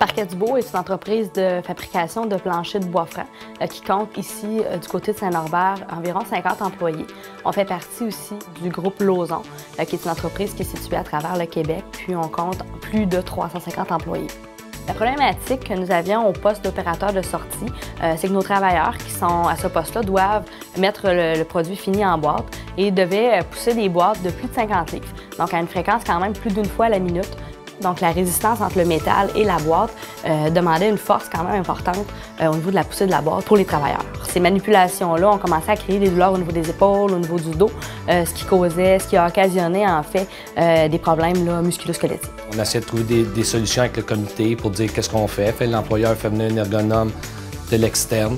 Parquet du Beau est une entreprise de fabrication de planchers de bois franc qui compte ici, du côté de Saint-Norbert, environ 50 employés. On fait partie aussi du groupe Lauson, qui est une entreprise qui est située à travers le Québec, puis on compte plus de 350 employés. La problématique que nous avions au poste d'opérateur de sortie, c'est que nos travailleurs qui sont à ce poste-là doivent mettre le produit fini en boîte et devaient pousser des boîtes de plus de 50 livres, donc à une fréquence quand même plus d'une fois à la minute. Donc la résistance entre le métal et la boîte demandait une force quand même importante au niveau de la poussée de la boîte pour les travailleurs. Ces manipulations-là ont commencé à créer des douleurs au niveau des épaules, au niveau du dos, ce qui a occasionné en fait des problèmes musculo-squelettiques. On essaie de trouver des solutions avec le comité pour dire qu'est-ce qu'on fait. L'employeur fait venir un ergonome de l'externe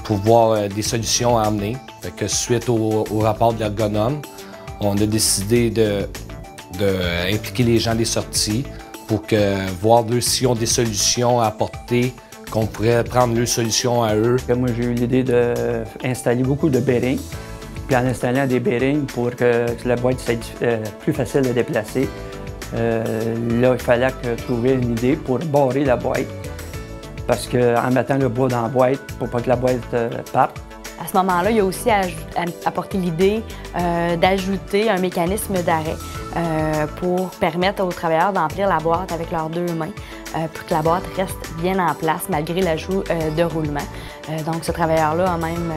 pour voir des solutions à amener. Fait que suite au rapport de l'ergonome, on a décidé d'impliquer les gens des sorties pour voir s'ils ont des solutions à apporter, qu'on pourrait prendre leurs solutions à eux. Moi, j'ai eu l'idée d'installer beaucoup de bearings, puis en installant des bearings pour que la boîte soit plus facile à déplacer. Là, il fallait trouver une idée pour barrer la boîte, parce qu'en mettant le bois dans la boîte, pour pas que la boîte parte. À ce moment-là, il y a aussi apporté l'idée d'ajouter un mécanisme d'arrêt pour permettre aux travailleurs d'emplir la boîte avec leurs deux mains pour que la boîte reste bien en place malgré l'ajout de roulement. Donc, ce travailleur-là a même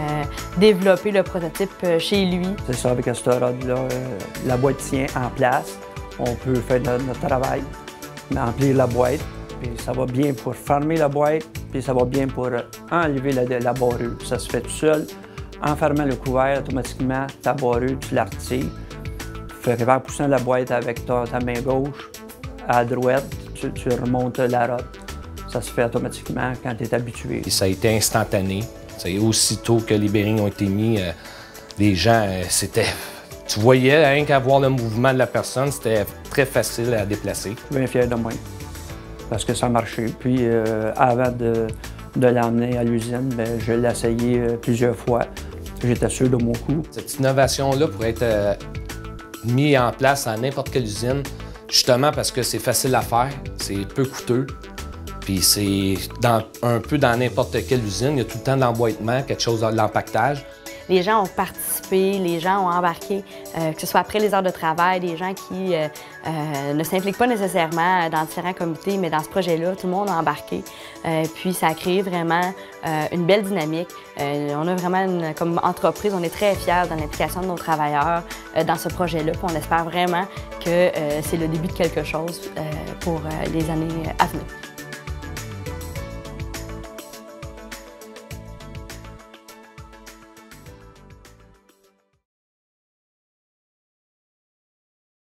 développé le prototype chez lui. C'est ça, avec ce rod-là, la boîte tient en place. On peut faire notre travail, emplir la boîte, puis ça va bien pour fermer la boîte, puis ça va bien pour enlever la barrure. Ça se fait tout seul. En fermant le couvert, automatiquement, ta barrure, tu la retires. En poussant la boîte avec ta main gauche à droite, tu remontes la rod. Ça se fait automatiquement quand tu es habitué. Et ça a été instantané. Aussitôt que les bearings ont été mis, les gens, tu voyais, rien qu'à voir le mouvement de la personne, c'était très facile à déplacer. Je suis bien fier de moi, parce que ça marchait. Puis avant de l'emmener à l'usine, je l'ai essayé plusieurs fois. J'étais sûr de mon coup. Cette innovation-là pourrait être mise en place à n'importe quelle usine, justement parce que c'est facile à faire, c'est peu coûteux. Puis c'est un peu dans n'importe quelle usine, il y a tout le temps de l'emboîtement, quelque chose de l'empaquetage. Les gens ont participé, les gens ont embarqué, que ce soit après les heures de travail, des gens qui ne s'impliquent pas nécessairement dans différents comités, mais dans ce projet-là, tout le monde a embarqué. Puis ça a créé vraiment une belle dynamique. On a vraiment, comme entreprise, on est très fiers de l'implication de nos travailleurs dans ce projet-là. Puis on espère vraiment que c'est le début de quelque chose pour les années à venir.